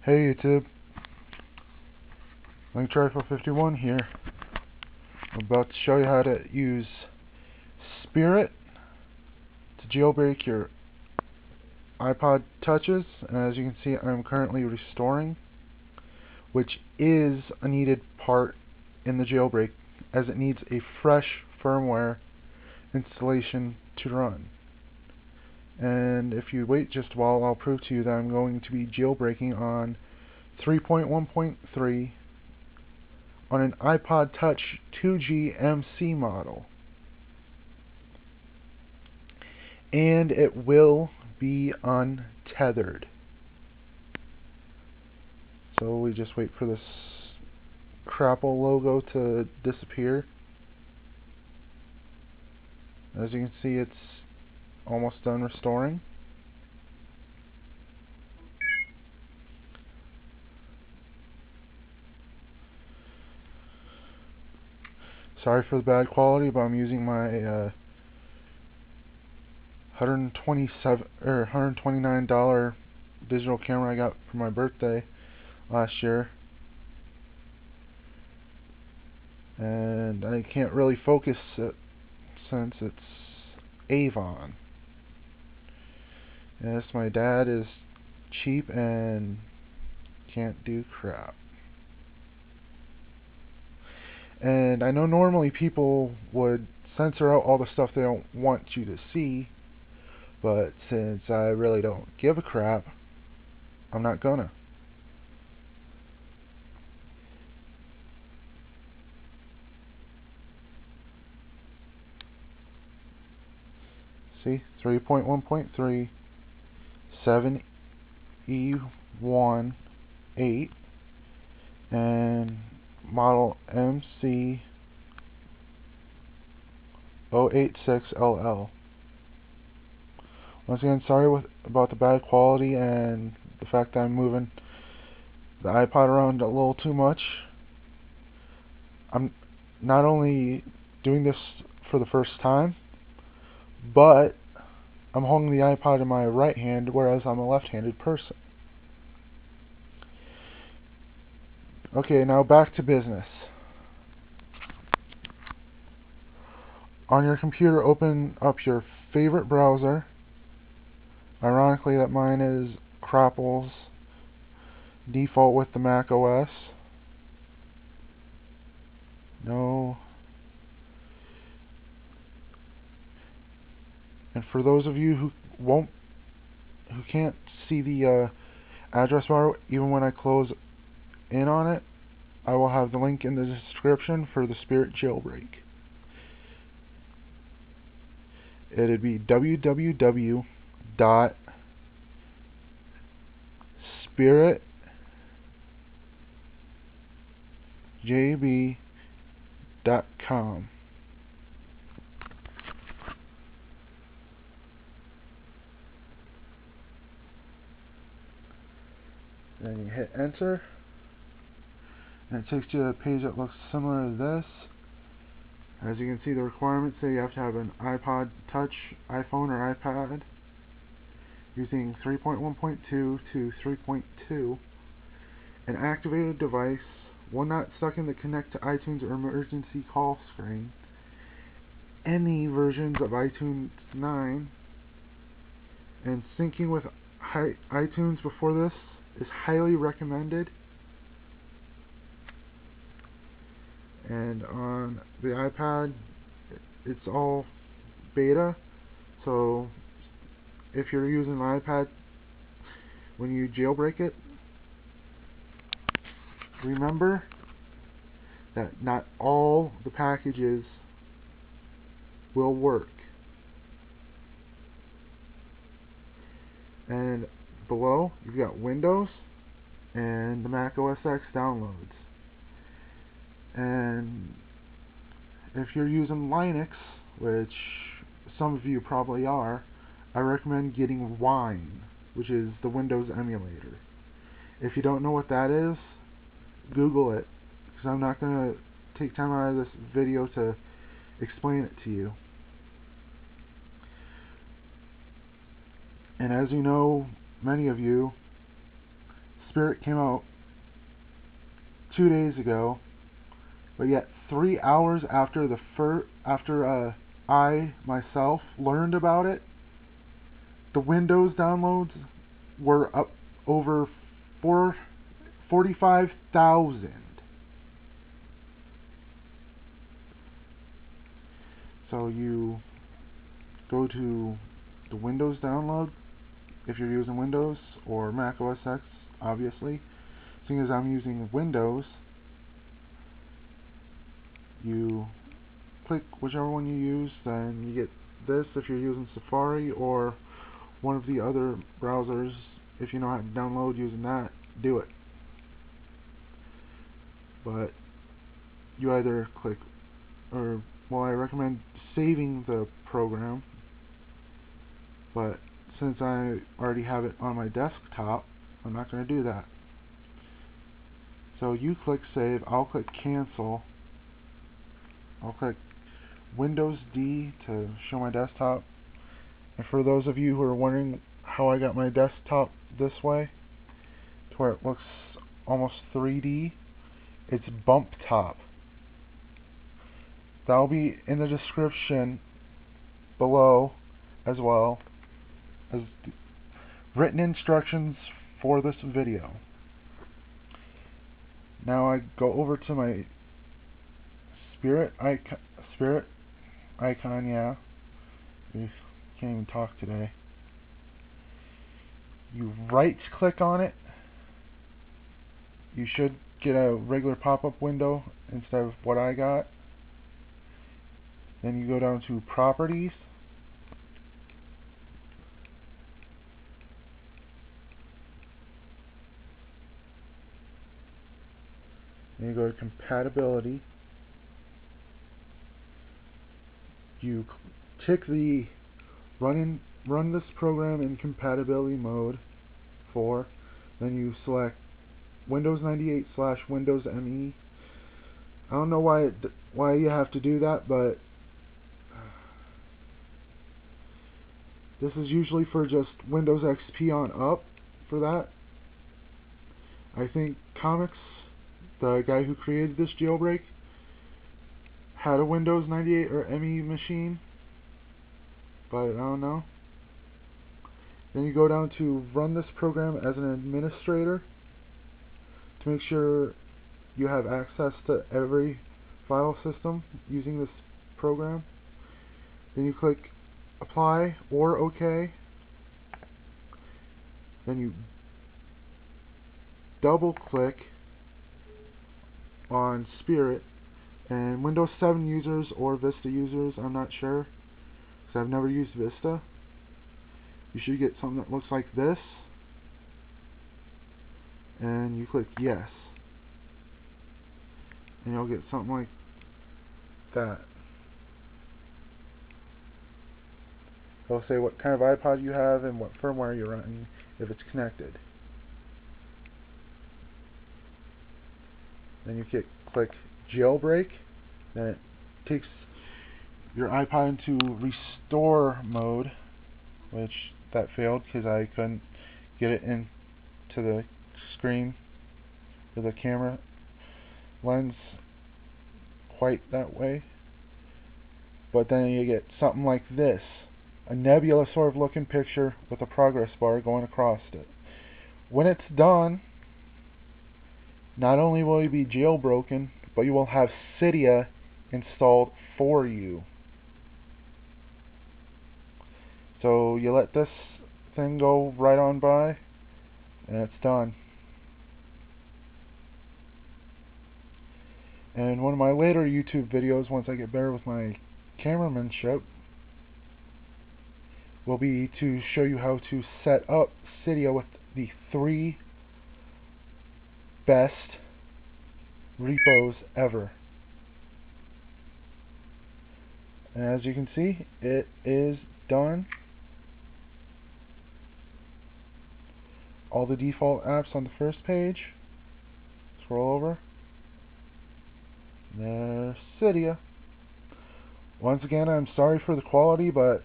Hey YouTube, Link Trifle 51 here. I'm about to show you how to use Spirit to jailbreak your iPod touches, and as you can see I'm currently restoring, which is a needed part in the jailbreak as it needs a fresh firmware installation to run. And if you wait just a while, I'll prove to you that I'm going to be jailbreaking on 3.1.3 on an iPod Touch 2G MC model. And it will be untethered. So we just wait for this Crapple logo to disappear. As you can see, it's almost done restoring. Sorry for the bad quality, but I'm using my $129 digital camera I got for my birthday last year, and I can't really focus it since it's Avon. Yes, my dad is cheap and can't do crap. And I know normally people would censor out all the stuff they don't want you to see, but since I really don't give a crap, I'm not gonna. See, 3.1.3, 7E18, and model MC 086LL. Once again, sorry about the bad quality and the fact that I'm moving the iPod around a little too much. I'm not only doing this for the first time, but I'm holding the iPod in my right hand, whereas I'm a left-handed person. Okay, now back to business. On your computer, open up your favorite browser. Ironically, that mine is Crapple's default with the Mac OS. No. And for those of you who can't see the address bar even when I close in on it, I will have the link in the description for the Spirit jailbreak. It'd be www.spiritjb.com. Then you hit enter, and it takes you to a page that looks similar to this. As you can see, the requirements say you have to have an iPod Touch, iPhone, or iPad using 3.1.2 to 3.2, an activated device, one not stuck in the Connect to iTunes or emergency call screen, any versions of iTunes 9, and syncing with iTunes before this is highly recommended. And on the iPad, it's all beta, so if you're using an iPad when you jailbreak it, remember that not all the packages will work. And below, you've got Windows and the Mac OS X downloads. And if you're using Linux, which some of you probably are, I recommend getting Wine, which is the Windows emulator. If you don't know what that is, Google it, because I'm not going to take time out of this video to explain it to you. And as you know, many of you, Spirit came out 2 days ago, but yet 3 hours after I myself learned about it, the Windows downloads were up over 45,000. So you go to the Windows download if you're using Windows, or Mac OS X, obviously. Seeing as I'm using Windows, you click whichever one you use, then you get this if you're using Safari or one of the other browsers. If you know how to download using that, do it. But you either click, or well, I recommend saving the program, but since I already have it on my desktop, I'm not going to do that. So you click save, I'll click cancel, I'll click Windows D to show my desktop. And for those of you who are wondering how I got my desktop this way, to where it looks almost 3D, it's BumpTop. That'll be in the description below, as well as written instructions for this video. Now I go over to my Spirit icon, yeah. You can't even talk today. You right click on it. You should get a regular pop-up window instead of what I got. Then you go down to Properties. Then you go to Compatibility. You tick the run this program in compatibility mode for. Then you select Windows 98/Windows ME. I don't know why you have to do that, but this is usually for just Windows XP on up for that. I think Comics, the guy who created this jailbreak, had a Windows 98 or ME machine, but I don't know. Then you go down to run this program as an administrator to make sure you have access to every file system using this program. Then you click apply or OK. Then you double click on Spirit, and Windows 7 users or Vista users, I'm not sure because I've never used Vista, you should get something that looks like this, and you click yes, and you'll get something like that. It'll say what kind of iPod you have and what firmware you're running if it's connected. Then you click jailbreak, then it takes your iPod into restore mode, which that failed because I couldn't get it into the screen or the camera lens quite that way. But then you get something like this, a nebula sort of looking picture with a progress bar going across it. When it's done, not only will you be jailbroken, but you will have Cydia installed for you. So you let this thing go right on by, and it's done. And one of my later YouTube videos, once I get better with my cameramanship, will be to show you how to set up Cydia with the 3 best repos ever. And as you can see, it is done. All the default apps on the first page. Scroll over. There's Cydia. Once again, I'm sorry for the quality, but